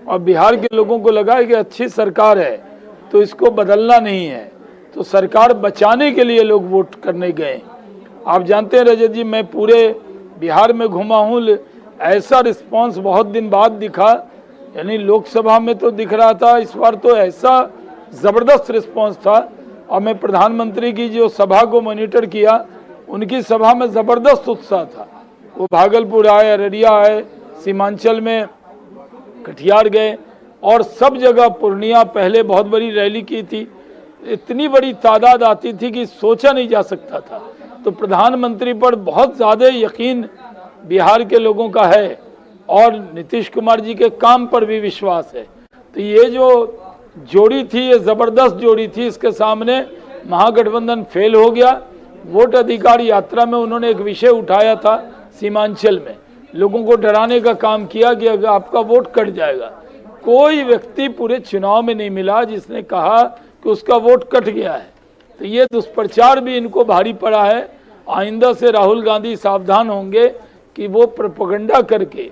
और बिहार के लोगों को लगा कि अच्छी सरकार है तो इसको बदलना नहीं है, तो सरकार बचाने के लिए लोग वोट करने गए। आप जानते हैं रजत जी, मैं पूरे बिहार में घुमा हूँ, ऐसा रिस्पांस बहुत दिन बाद दिखा, यानी लोकसभा में तो दिख रहा था, इस बार तो ऐसा ज़बरदस्त रिस्पांस था। और मैं प्रधानमंत्री की जो सभा को मॉनिटर किया, उनकी सभा में ज़बरदस्त उत्साह था। वो भागलपुर आए, अररिया आए, सीमांचल में कटिहार गए और सब जगह, पूर्णिया पहले बहुत बड़ी रैली की थी, इतनी बड़ी तादाद आती थी कि सोचा नहीं जा सकता था। तो प्रधानमंत्री पर बहुत ज़्यादा यकीन बिहार के लोगों का है और नीतीश कुमार जी के काम पर भी विश्वास है। तो ये जो जोड़ी थी, ये ज़बरदस्त जोड़ी थी, इसके सामने महागठबंधन फेल हो गया। वोट अधिकार यात्रा में उन्होंने एक विषय उठाया था, सीमांचल में लोगों को डराने का काम किया कि अगर आपका वोट कट जाएगा। कोई व्यक्ति पूरे चुनाव में नहीं मिला जिसने कहा कि उसका वोट कट गया है। तो ये दुष्प्रचार भी इनको भारी पड़ा है। आइंदा से राहुल गांधी सावधान होंगे कि वो प्रोपेगेंडा करके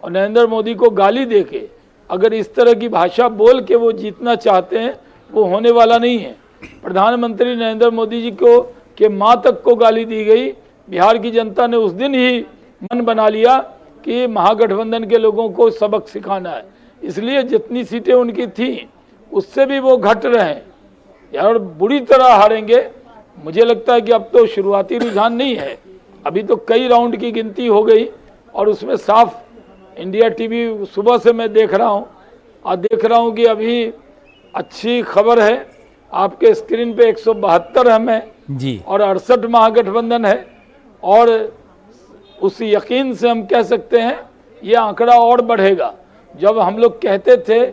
और नरेंद्र मोदी को गाली देके अगर इस तरह की भाषा बोल के वो जीतना चाहते हैं, वो होने वाला नहीं है। प्रधानमंत्री नरेंद्र मोदी जी को के माँ तक को गाली दी गई। बिहार की जनता ने उस दिन ही मन बना लिया कि महागठबंधन के लोगों को सबक सिखाना है, इसलिए जितनी सीटें उनकी थी उससे भी वो घट रहे हैं यार, बुरी तरह हारेंगे। मुझे लगता है कि अब तो शुरुआती रुझान नहीं है, अभी तो कई राउंड की गिनती हो गई और उसमें साफ इंडिया टीवी सुबह से मैं देख रहा हूँ और देख रहा हूँ कि अभी अच्छी खबर है, आपके स्क्रीन पे 172 हम हैं जी और 68 महागठबंधन है। और उस यकीन से हम कह सकते हैं ये आंकड़ा और बढ़ेगा। जब हम लोग कहते थे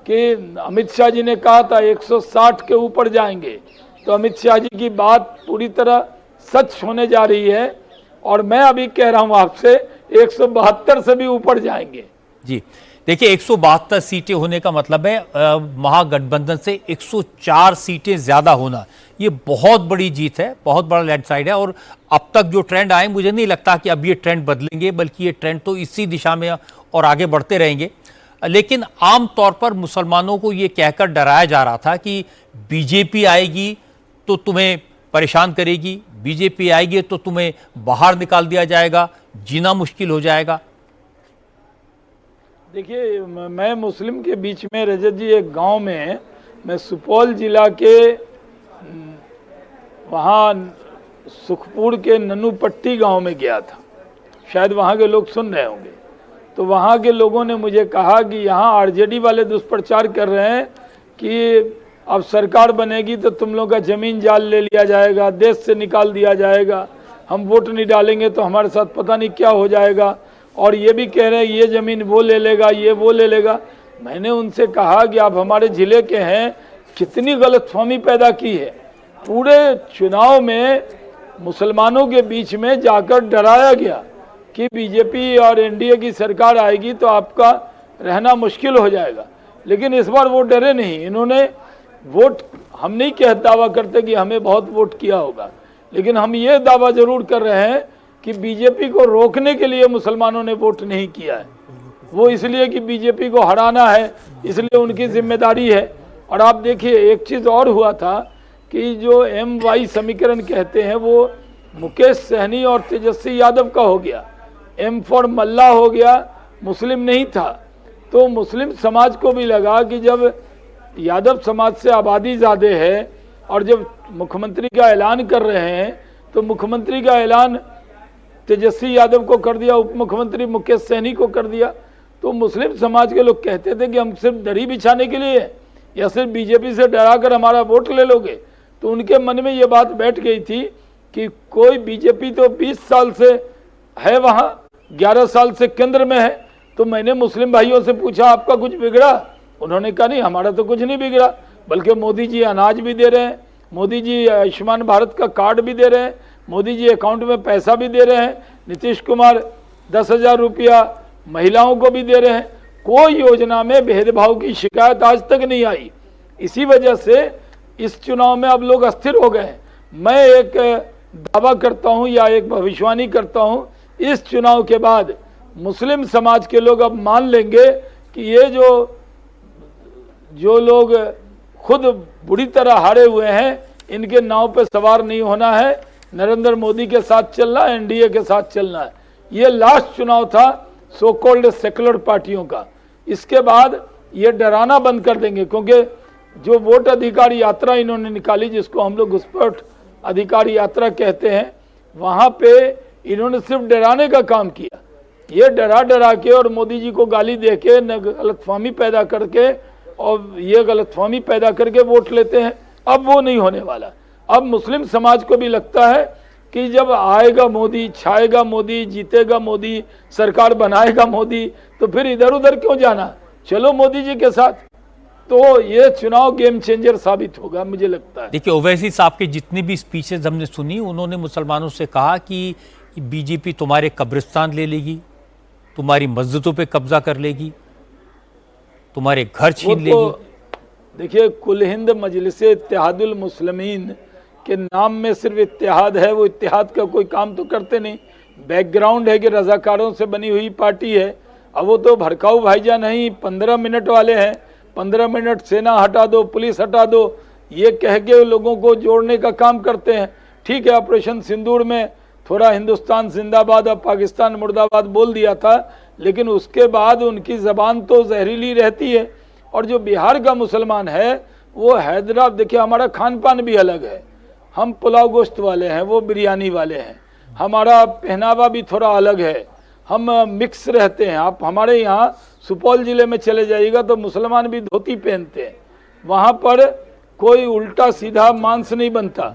कि अमित शाह जी ने कहा था 160 के ऊपर जाएंगे, तो अमित शाह जी की बात पूरी तरह सच होने जा रही है और मैं अभी कह रहा हूं आपसे 172 से भी ऊपर जाएंगे। जी देखिए, 172 सीटें होने का मतलब है महागठबंधन से 104 सीटें ज्यादा होना। ये बहुत बड़ी जीत है, बहुत बड़ा लैंडस्लाइड है। और अब तक जो ट्रेंड आए, मुझे नहीं लगता कि अब ये ट्रेंड बदलेंगे, बल्कि ये ट्रेंड तो इसी दिशा में और आगे बढ़ते रहेंगे। लेकिन आमतौर पर मुसलमानों को ये कहकर डराया जा रहा था कि बीजेपी आएगी तो तुम्हें परेशान करेगी, बीजेपी आएगी तो तुम्हें बाहर निकाल दिया जाएगा, जीना मुश्किल हो जाएगा। देखिए, मैं मुस्लिम के बीच में रजत जी एक गांव में, मैं सुपौल जिला के वहाँ सुखपुर के नन्नूपट्टी गांव में गया था, शायद वहाँ के लोग सुन रहे होंगे। तो वहाँ के लोगों ने मुझे कहा कि यहाँ आरजेडी वाले दुष्प्रचार कर रहे हैं कि अब सरकार बनेगी तो तुम लोग का जमीन जाल ले लिया जाएगा, देश से निकाल दिया जाएगा, हम वोट नहीं डालेंगे तो हमारे साथ पता नहीं क्या हो जाएगा। और ये भी कह रहे हैं ये ज़मीन वो ले लेगा, ये वो ले लेगा। मैंने उनसे कहा कि आप हमारे ज़िले के हैं, कितनी गलतफहमी पैदा की है। पूरे चुनाव में मुसलमानों के बीच में जाकर डराया गया कि बीजेपी और एनडीए की सरकार आएगी तो आपका रहना मुश्किल हो जाएगा। लेकिन इस बार वो डरे नहीं, इन्होंने वोट, हम नहीं कह दावा करते कि हमें बहुत वोट किया होगा, लेकिन हम ये दावा जरूर कर रहे हैं कि बीजेपी को रोकने के लिए मुसलमानों ने वोट नहीं किया है। वो इसलिए कि बीजेपी को हराना है, इसलिए उनकी जिम्मेदारी है। और आप देखिए, एक चीज़ और हुआ था कि जो MY समीकरण कहते हैं वो मुकेश सहनी और तेजस्वी यादव का हो गया, M फॉर मल्ला हो गया, मुस्लिम नहीं था। तो मुस्लिम समाज को भी लगा कि जब यादव समाज से आबादी ज़्यादा है और जब मुख्यमंत्री का ऐलान कर रहे हैं, तो मुख्यमंत्री का ऐलान तेजस्वी यादव को कर दिया, उप मुख्यमंत्री मुकेश सहनी को कर दिया। तो मुस्लिम समाज के लोग कहते थे कि हम सिर्फ दरी बिछाने के लिए या सिर्फ बीजेपी से डरा कर हमारा वोट ले लोगे। तो उनके मन में ये बात बैठ गई थी कि कोई बीजेपी तो 20 साल से है वहाँ, 11 साल से केंद्र में है। तो मैंने मुस्लिम भाइयों से पूछा आपका कुछ बिगड़ा? उन्होंने कहा नहीं, हमारा तो कुछ नहीं बिगड़ा, बल्कि मोदी जी अनाज भी दे रहे हैं, मोदी जी आयुष्मान भारत का कार्ड भी दे रहे हैं, मोदी जी अकाउंट में पैसा भी दे रहे हैं, नीतीश कुमार 10,000 रुपया महिलाओं को भी दे रहे हैं। कोई योजना में भेदभाव की शिकायत आज तक नहीं आई। इसी वजह से इस चुनाव में अब लोग अस्थिर हो गए हैं। मैं एक दावा करता हूं या एक भविष्यवाणी करता हूं, इस चुनाव के बाद मुस्लिम समाज के लोग अब मान लेंगे कि ये जो लोग खुद बुरी तरह हारे हुए हैं, इनके नाव पे सवार नहीं होना है, नरेंद्र मोदी के साथ चलना है, एनडीए के साथ चलना है। ये लास्ट चुनाव था सो कॉल्ड सेकुलर पार्टियों का। इसके बाद ये डराना बंद कर देंगे, क्योंकि जो वोट अधिकार यात्रा इन्होंने निकाली, जिसको हम लोग घुसपैठ अधिकार यात्रा कहते हैं, वहां पे इन्होंने सिर्फ डराने का काम किया। ये डरा के और मोदी जी को गाली दे के गलतफहमी पैदा करके और ये गलतफहमी पैदा करके वोट लेते हैं। अब वो नहीं होने वाला। अब मुस्लिम समाज को भी लगता है कि जब आएगा मोदी, छाएगा मोदी, जीतेगा मोदी, सरकार बनाएगा मोदी, तो फिर इधर उधर क्यों जाना, चलो मोदी जी के साथ। तो ये चुनाव गेम चेंजर साबित होगा, मुझे लगता है। देखिए, ओवैसी साहब की जितनी भी स्पीचेज हमने सुनी, उन्होंने मुसलमानों से कहा कि बीजेपी तुम्हारे कब्रिस्तान ले लेगी, तुम्हारी मस्जिदों पे कब्जा कर लेगी, तुम्हारे घर छीन लेगी। देखिए, कुल हिंद मजलिस इत्तेहादुल मुस्लिमीन के नाम में सिर्फ इत्तेहाद है, वो इत्तेहाद का कोई काम तो करते नहीं। बैकग्राउंड है कि रजाकारों से बनी हुई पार्टी है। अब वो तो भड़काऊ भाईजान नहीं, 15 मिनट वाले हैं। 15 मिनट सेना हटा दो, पुलिस हटा दो, ये कह के लोगों को जोड़ने का काम करते हैं। ठीक है, ऑपरेशन सिंदूर में थोड़ा हिंदुस्तान जिंदाबाद और पाकिस्तान मुर्दाबाद बोल दिया था, लेकिन उसके बाद उनकी ज़बान तो जहरीली रहती है। और जो बिहार का मुसलमान है वो हैदराबाद, देखिए हमारा खान पान भी अलग है, हम पुलाव गोश्त वाले हैं, वो बिरयानी वाले हैं। हमारा पहनावा भी थोड़ा अलग है, हम मिक्स रहते हैं। आप हमारे यहाँ सुपौल ज़िले में चले जाइएगा तो मुसलमान भी धोती पहनते हैं, वहाँ पर कोई उल्टा सीधा मांस नहीं बनता,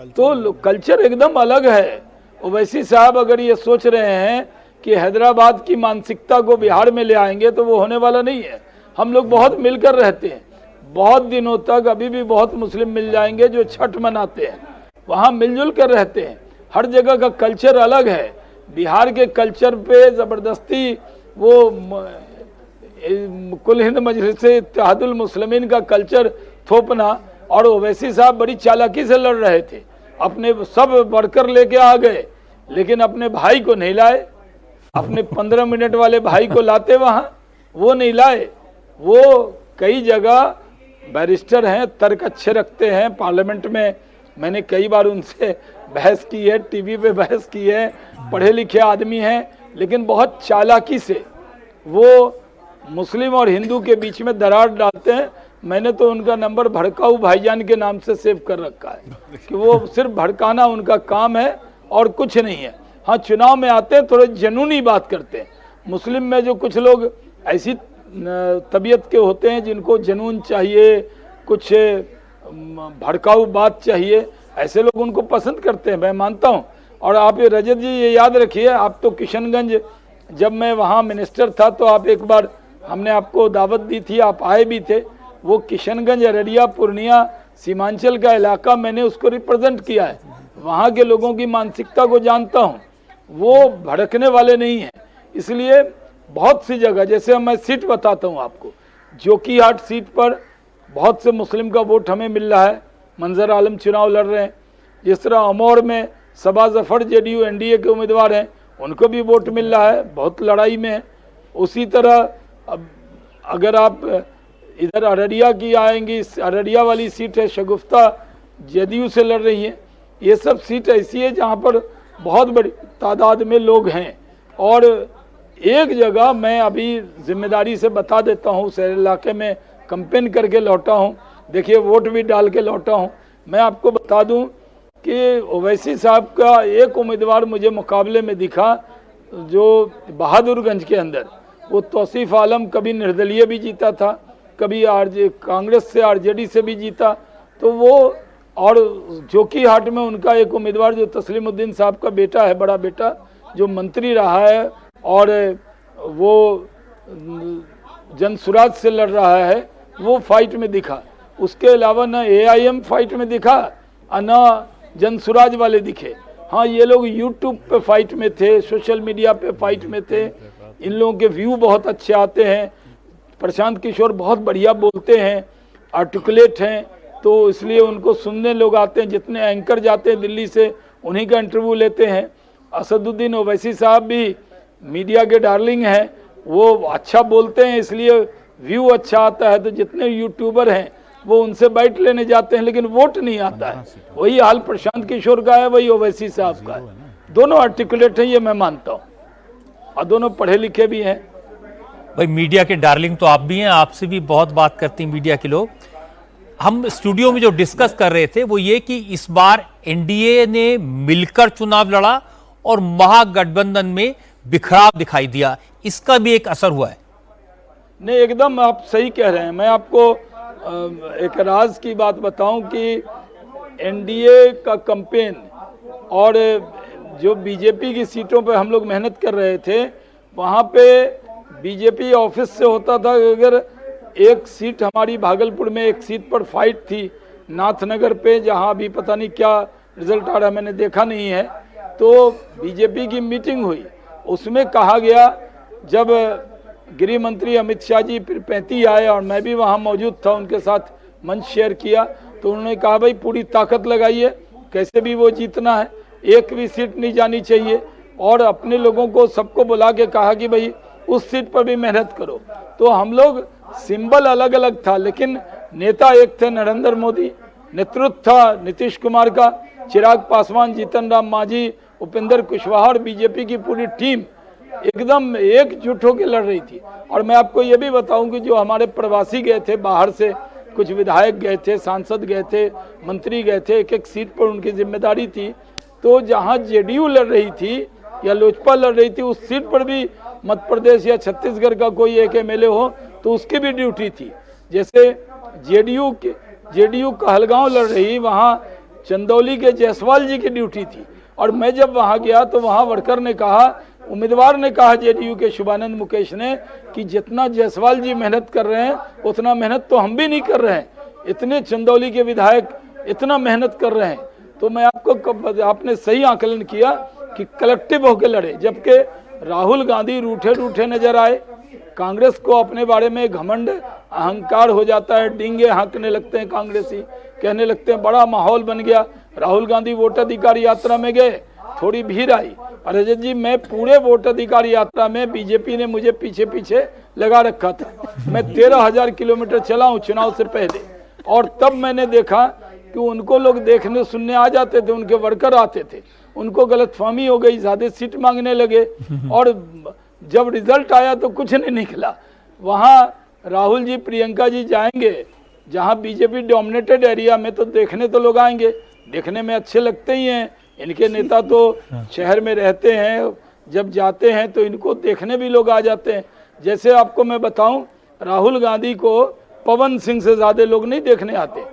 तो कल्चर एकदम अलग है। ओवैसी साहब अगर ये सोच रहे हैं कि हैदराबाद की मानसिकता को बिहार में ले आएंगे तो वो होने वाला नहीं है। हम लोग बहुत मिलकर रहते हैं, बहुत दिनों तक अभी भी बहुत मुस्लिम मिल जाएंगे जो छठ मनाते हैं, वहाँ मिलजुल कर रहते हैं। हर जगह का कल्चर अलग है। बिहार के कल्चर पे ज़बरदस्ती वो कुल हिंद मजलिस इत्तेहादुल मुस्लिमीन का कल्चर थोपना, और ओवैसी साहब बड़ी चालाकी से लड़ रहे थे। अपने सब वर्कर लेके आ गए, लेकिन अपने भाई को नहीं लाए। अपने 15 मिनट वाले भाई को लाते वहाँ, वो नहीं लाए। वो कई जगह बैरिस्टर हैं, तर्क अच्छे रखते हैं, पार्लियामेंट में मैंने कई बार उनसे बहस की है, टीवी पे बहस की है, पढ़े लिखे आदमी हैं, लेकिन बहुत चालाकी से वो मुस्लिम और हिंदू के बीच में दरार डालते हैं। मैंने तो उनका नंबर भड़काऊ भाईजान के नाम से सेव कर रखा है कि वो सिर्फ भड़काना उनका काम है और कुछ नहीं है। हाँ, चुनाव में आते हैं थोड़े जनूनी बात करते हैं। मुस्लिम में जो कुछ लोग ऐसी तबीयत के होते हैं जिनको जनून चाहिए, कुछ भड़काऊ बात चाहिए, ऐसे लोग उनको पसंद करते हैं, मैं मानता हूँ। और आप ये रजत जी ये याद रखिए, आप तो किशनगंज, जब मैं वहाँ मिनिस्टर था तो आप एक बार हमने आपको दावत दी थी, आप आए भी थे। वो किशनगंज, अररिया, पूर्णिया, सीमांचल का इलाका मैंने उसको रिप्रेजेंट किया है। वहाँ के लोगों की मानसिकता को जानता हूँ, वो भड़कने वाले नहीं हैं। इसलिए बहुत सी जगह, जैसे मैं सीट बताता हूँ आपको, जोकीहाट सीट पर बहुत से मुस्लिम का वोट हमें मिल रहा है, मंजर आलम चुनाव लड़ रहे हैं। जिस तरह अमौर में सबा जफर जेडीयू एनडीए के उम्मीदवार हैं, उनको भी वोट मिल रहा है, बहुत लड़ाई में है। उसी तरह अब अगर आप इधर अररिया की आएंगी, अररिया वाली सीट है, शगुफ्ता जेडीयू से लड़ रही है। ये सब सीट ऐसी है जहाँ पर बहुत बड़ी तादाद में लोग हैं। और एक जगह मैं अभी जिम्मेदारी से बता देता हूँ, उस इलाके में कैंपेन करके लौटा हूँ, देखिए वोट भी डाल के लौटा हूँ। मैं आपको बता दूँ कि ओवैसी साहब का एक उम्मीदवार मुझे मुकाबले में दिखा जो बहादुरगंज के अंदर, वो तौसीफ आलम, कभी निर्दलीय भी जीता था, कभी कांग्रेस से आरजेडी से भी जीता। तो वो, और जोकीहाट में उनका एक उम्मीदवार जो तस्लीमुद्दीन साहब का बेटा है, बड़ा बेटा, जो मंत्री रहा है और वो जनसुराज से लड़ रहा है, वो फाइट में दिखा। उसके अलावा न एआईएम फाइट में दिखा और न जनसुराज वाले दिखे। हाँ, ये लोग यूट्यूब पे फाइट में थे, सोशल मीडिया पे फाइट में थे। इन लोगों के व्यू बहुत अच्छे आते हैं। प्रशांत किशोर बहुत बढ़िया बोलते हैं, आर्टिकुलेट हैं, तो इसलिए उनको सुनने लोग आते हैं। जितने एंकर जाते हैं दिल्ली से, उन्हीं का इंटरव्यू लेते हैं। असदुद्दीन ओवैसी साहब भी मीडिया के डार्लिंग हैं, वो अच्छा बोलते हैं इसलिए व्यू अच्छा आता है, तो जितने यूट्यूबर हैं वो उनसे बाइट लेने जाते हैं, लेकिन वोट नहीं आता है। वही हाल प्रशांत किशोर का है, वही ओवैसी साहब का है। दोनों आर्टिकुलेट हैं, ये मैं मानता हूँ, और दोनों पढ़े लिखे भी हैं। भाई मीडिया के डार्लिंग तो आप भी हैं, आपसे भी बहुत बात करते हैं मीडिया के लोग। हम स्टूडियो में जो डिस्कस कर रहे थे वो ये कि इस बार एनडीए ने मिलकर चुनाव लड़ा और महागठबंधन में बिखराव दिखाई दिया, इसका भी एक असर हुआ है। नहीं, एकदम आप सही कह रहे हैं। मैं आपको एक राज की बात बताऊं कि एनडीए का कैंपेन और जो बीजेपी की सीटों पे हम लोग मेहनत कर रहे थे, वहाँ पे बीजेपी ऑफिस से होता था, अगर एक सीट हमारी भागलपुर में एक सीट पर फाइट थी नाथनगर पे, जहाँ अभी पता नहीं क्या रिजल्ट आ रहा है, मैंने देखा नहीं है, तो बीजेपी की मीटिंग हुई, उसमें कहा गया, जब गृह मंत्री अमित शाह जी फिर 35 आए और मैं भी वहाँ मौजूद था, उनके साथ मंच शेयर किया, तो उन्होंने कहा भाई पूरी ताकत लगाइए, कैसे भी वो जीतना है, एक भी सीट नहीं जानी चाहिए, और अपने लोगों को सबको बुला के कहा कि भाई उस सीट पर भी मेहनत करो। तो हम लोग सिंबल अलग अलग था, लेकिन नेता एक थे नरेंद्र मोदी, नेतृत्व था नीतीश कुमार का, चिराग पासवान, जीतन राम मांझी, उपेंद्र कुशवाहा और बीजेपी की पूरी टीम एकदम एकजुट होकर लड़ रही थी। और मैं आपको ये भी बताऊं कि जो हमारे प्रवासी गए थे बाहर से, कुछ विधायक गए थे, सांसद गए थे, मंत्री गए थे, एक एक सीट पर उनकी जिम्मेदारी थी, तो जहां जेडीयू लड़ रही थी या लोजपा लड़ रही थी, उस सीट पर भी मध्य प्रदेश या छत्तीसगढ़ का कोई एक एमएलए हो तो उसकी भी ड्यूटी थी। जैसे जेडीयू कहलगांव लड़ रही, वहाँ चंदौली के जायसवाल जी की ड्यूटी थी, और मैं जब वहाँ गया तो वहाँ वर्कर ने कहा, उम्मीदवार ने कहा जेडीयू के शुभानंद मुकेश ने, कि जितना जायसवाल जी मेहनत कर रहे हैं उतना मेहनत तो हम भी नहीं कर रहे हैं, इतने चंदौली के विधायक इतना मेहनत कर रहे हैं। तो मैं आपको, आपने सही आकलन किया कि कलेक्टिव होकर लड़े, जबकि राहुल गांधी रूठे रूठे नजर आए। कांग्रेस को अपने बारे में घमंड अहंकार हो जाता है, डींगे हाँकने लगते हैं कांग्रेसी, कहने लगते हैं, बड़ा माहौल बन गया। राहुल गांधी वोट अधिकार यात्रा में गए, थोड़ी भीड़ आई, और रजत जी मैं पूरे वोट अधिकार यात्रा में बीजेपी ने मुझे पीछे पीछे लगा रखा था। मैं 13,000 किलोमीटर चला हूँ चुनाव से पहले, और तब मैंने देखा कि उनको लोग देखने सुनने आ जाते थे, उनके वर्कर आते थे, उनको गलतफहमी हो गई, ज्यादा सीट मांगने लगे, और जब रिजल्ट आया तो कुछ नहीं निकला। वहाँ राहुल जी, प्रियंका जी जाएंगे जहाँ बीजेपी डोमिनेटेड एरिया में, तो देखने तो लोग आएंगे, देखने में अच्छे लगते ही हैं, इनके नेता तो शहर में रहते हैं, जब जाते हैं तो इनको देखने भी लोग आ जाते हैं। जैसे आपको मैं बताऊं, राहुल गांधी को पवन सिंह से ज्यादा लोग नहीं देखने आते,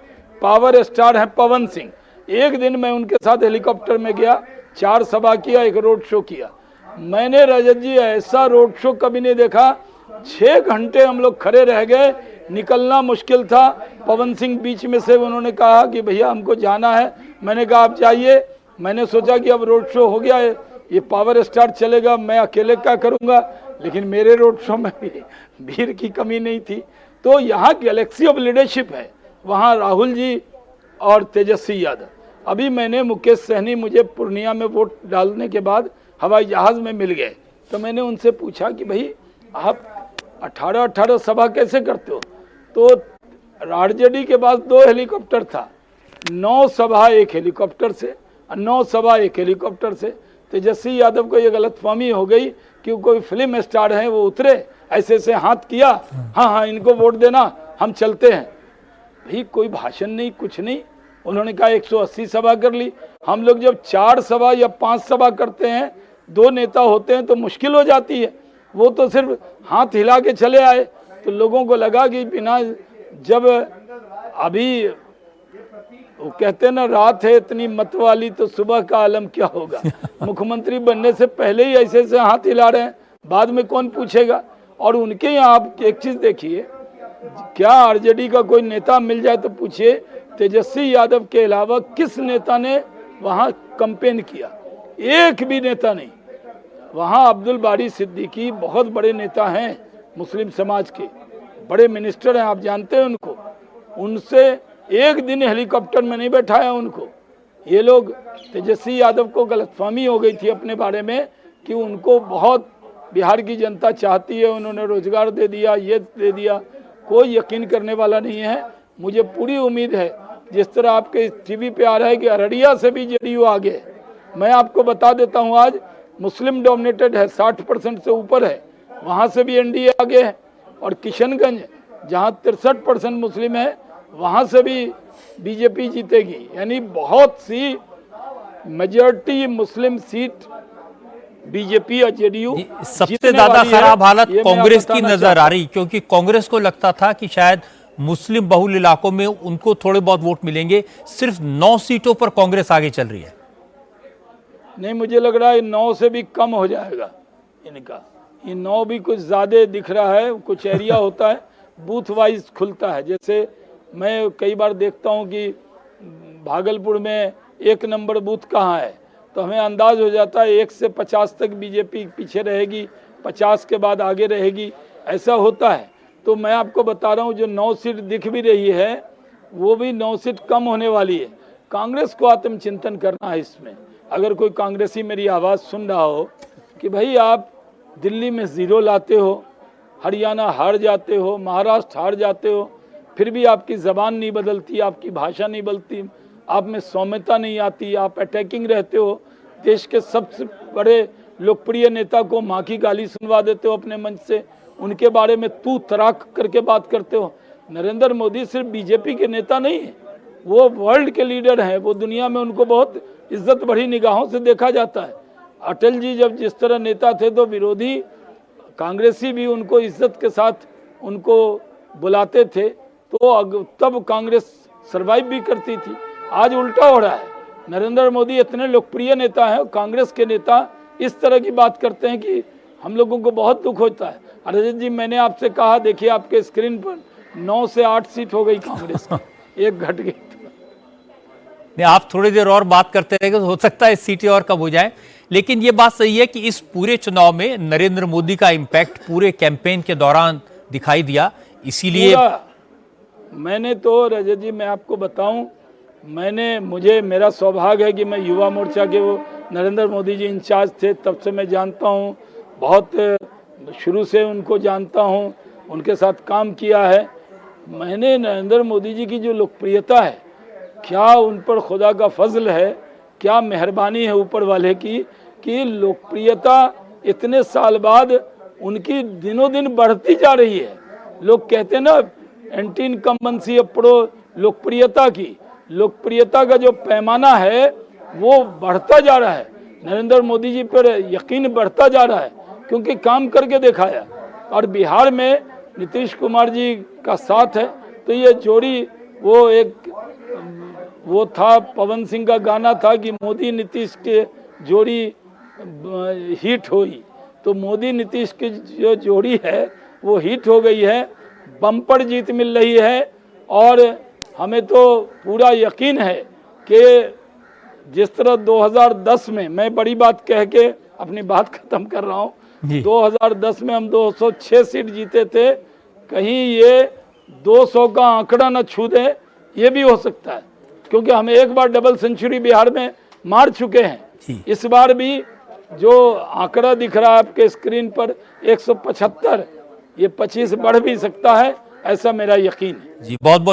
पावर स्टार है पवन सिंह। एक दिन मैं उनके साथ हेलीकॉप्टर में गया, 4 सभा किया, एक रोड शो किया। मैंने रजत जी ऐसा रोड शो कभी नहीं देखा, 6 घंटे हम लोग खड़े रह गए, निकलना मुश्किल था। पवन सिंह बीच में से उन्होंने कहा कि भैया हमको जाना है, मैंने कहा आप जाइए। मैंने सोचा कि अब रोड शो हो गया है, ये पावर स्टार चलेगा, मैं अकेले क्या करूंगा, लेकिन मेरे रोड शो में भी भीड़ की कमी नहीं थी। तो यहाँ गैलेक्सी ऑफ लीडरशिप है, वहाँ राहुल जी और तेजस्वी यादव। अभी मैंने मुकेश सहनी मुझे पूर्णिया में वोट डालने के बाद हवाई जहाज में मिल गए, तो मैंने उनसे पूछा कि भाई आप 18 सभा कैसे करते हो? तो आरजेडी के पास 2 हेलीकॉप्टर था, 9 सभा एक हेलीकॉप्टर से, 9 सभा एक हेलीकॉप्टर से। तेजस्वी यादव को ये गलतफहमी हो गई कि कोई फिल्म स्टार है, वो उतरे ऐसे से हाथ किया, हाँ हाँ इनको वोट देना, हम चलते हैं। भाई कोई भाषण नहीं, कुछ नहीं, उन्होंने कहा 180 सभा कर ली। हम लोग जब 4 सभा या 5 सभा करते हैं, 2 नेता होते हैं तो मुश्किल हो जाती है, वो तो सिर्फ हाथ हिला के चले आए। तो लोगों को लगा कि बिना, जब अभी वो कहते हैं ना, रात है इतनी मत वाली तो सुबह का आलम क्या होगा। मुख्यमंत्री बनने से पहले ही ऐसे से हाथ हिला रहे हैं, बाद में कौन पूछेगा। और उनके यहाँ आप एक चीज देखिए, क्या आरजेडी का कोई नेता मिल जाए तो पूछिए, तेजस्वी यादव के अलावा किस नेता ने वहाँ कैंपेन किया? एक भी नेता नहीं। वहाँ अब्दुल बारी सिद्दीकी बहुत बड़े नेता हैं, मुस्लिम समाज के बड़े मिनिस्टर हैं, आप जानते हैं उनको, उनसे एक दिन हेलीकॉप्टर में नहीं बैठाया उनको। ये लोग, तेजस्वी यादव को गलतफहमी हो गई थी अपने बारे में कि उनको बहुत बिहार की जनता चाहती है, उन्होंने रोजगार दे दिया, ये दे दिया, कोई यकीन करने वाला नहीं है। मुझे पूरी उम्मीद है, जिस तरह आपके टीवी पे आ रहा है कि अररिया से भी जेडीयू आगे है, मैं आपको बता देता हूं आज मुस्लिम डोमिनेटेड है, 60% से ऊपर है, वहां से भी एनडीए आगे है। और किशनगंज जहां 63% मुस्लिम है, वहां से भी बीजेपी जीतेगी। यानी बहुत सी मेजॉरिटी मुस्लिम सीट बीजेपी और जेडीयू सबसे ज्यादा खराब हालत कांग्रेस की नजर आ रही, क्योंकि कांग्रेस को लगता था कि शायद मुस्लिम बहुल इलाकों में उनको थोड़े बहुत वोट मिलेंगे। सिर्फ 9 सीटों पर कांग्रेस आगे चल रही है। नहीं, मुझे लग रहा है 9 से भी कम हो जाएगा इनका। ये 9 भी कुछ ज्यादा दिख रहा है। कुछ एरिया होता है बूथ वाइज खुलता है, जैसे मैं कई बार देखता हूँ कि भागलपुर में 1 नंबर बूथ कहाँ है, तो हमें अंदाज हो जाता है 1 से 50 तक बीजेपी पीछे रहेगी, 50 के बाद आगे रहेगी, ऐसा होता है। तो मैं आपको बता रहा हूँ जो 9 सीट दिख भी रही है वो भी 9 सीट कम होने वाली है। कांग्रेस को आत्मचिंतन करना है इसमें। अगर कोई कांग्रेसी मेरी आवाज़ सुन रहा हो कि भाई आप दिल्ली में 0 लाते हो, हरियाणा हार जाते हो, महाराष्ट्र हार जाते हो, फिर भी आपकी ज़बान नहीं बदलती, आपकी भाषा नहीं बदलती, आप में सौम्यता नहीं आती, आप अटैकिंग रहते हो, देश के सबसे बड़े लोकप्रिय नेता को माँ की गाली सुनवा देते हो अपने मंच से, उनके बारे में तू तराक करके बात करते हो। नरेंद्र मोदी सिर्फ बीजेपी के नेता नहीं है, वो वर्ल्ड के लीडर हैं, वो दुनिया में उनको बहुत इज्जत भरी निगाहों से देखा जाता है। अटल जी जब जिस तरह नेता थे तो विरोधी कांग्रेसी भी उनको इज्जत के साथ उनको बुलाते थे, तो तब कांग्रेस सरवाइव भी करती थी। आज उल्टा हो रहा है, नरेंद्र मोदी इतने लोकप्रिय नेता हैं, कांग्रेस के नेता इस तरह की बात करते हैं कि हम लोगों को बहुत दुख होता है। रजत जी, मैंने आपसे कहा, देखिए आपके स्क्रीन पर 9 से 8 सीट हो गई कांग्रेस की, 1 घट गई। नहीं, आप थोड़ी देर और बात करते रहेंगे तो हो सकता है सीटें और कम हो जाए। लेकिन ये बात सही है कि इस पूरे चुनाव में नरेंद्र मोदी का इम्पैक्ट पूरे कैंपेन के दौरान दिखाई दिया, इसीलिए मैंने तो रजत जी मैं आपको बताऊं, मेरा सौभाग्य है कि मैं युवा मोर्चा के वो नरेंद्र मोदी जी इंचार्ज थे, तब से मैं जानता हूं, बहुत शुरू से उनको जानता हूं, उनके साथ काम किया है। मैंने नरेंद्र मोदी जी की जो लोकप्रियता है, क्या उन पर खुदा का फजल है, क्या मेहरबानी है ऊपर वाले की कि लोकप्रियता इतने साल बाद उनकी दिनों दिन बढ़ती जा रही है। लोग कहते हैं ना एंटी इनकम्बेंसी अप्रो लोकप्रियता का जो पैमाना है वो बढ़ता जा रहा है। नरेंद्र मोदी जी पर यकीन बढ़ता जा रहा है क्योंकि काम करके दिखाया। और बिहार में नीतीश कुमार जी का साथ है, तो ये जोड़ी वो था, पवन सिंह का गाना था कि मोदी नीतीश के जोड़ी हिट हुई, तो मोदी नीतीश की जो जोड़ी है वो हिट हो गई है, बम्पर जीत मिल रही है। और हमें तो पूरा यकीन है कि जिस तरह 2010 में, मैं बड़ी बात कह के अपनी बात खत्म कर रहा हूँ, 2010 में हम 206 सीट जीते थे, कहीं ये 200 का आंकड़ा न छू दे, ये भी हो सकता है क्योंकि हम एक बार डबल सेंचुरी बिहार में मार चुके हैं। इस बार भी जो आंकड़ा दिख रहा है आपके स्क्रीन पर 175, ये 25 बढ़ भी सकता है, ऐसा मेरा यकीन है। जी, बहुत बहुत